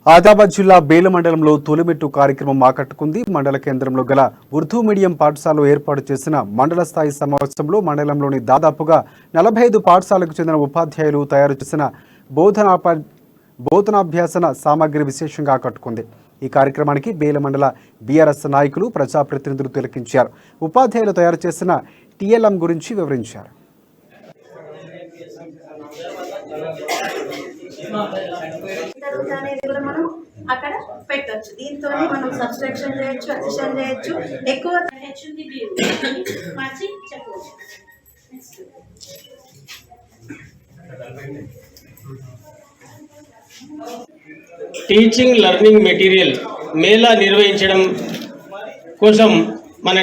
ఆదిలాబాద్ జిల్లా బేల మండలంలో తొలిమెట్టు కార్యక్రమం ఆకట్టుకుంది. మండల కేంద్రంలో గల ఉర్దూ మీడియం పాఠశాలలో ఏర్పాటు చేసిన మండల స్థాయి సమావేశంలో మండలంలోని దాదాపుగా 45 పాఠశాలకు చెందిన ఉపాధ్యాయులు తయారు చేసిన బోధనాభ్యాసన సామగ్రి విశేషంగా ఆకట్టుకుంది. ఈ కార్యక్రమానికి బేల మండల బీఆర్ఎస్ నాయకులు, ప్రజాప్రతినిధులు తిలకించారు. ఉపాధ్యాయులు తయారు చేసిన టీఎల్ఎం గురించి వివరించారు. అక్కడ పెట్టొచ్చు. దీంతో మనం సబ్స్ట్రాక్షన్ చేయొచ్చు, అడిషన్ చేయొచ్చు. ఎక్కువ టీచింగ్ లెర్నింగ్ మెటీరియల్ మేళా నిర్వహించడం కోసం మన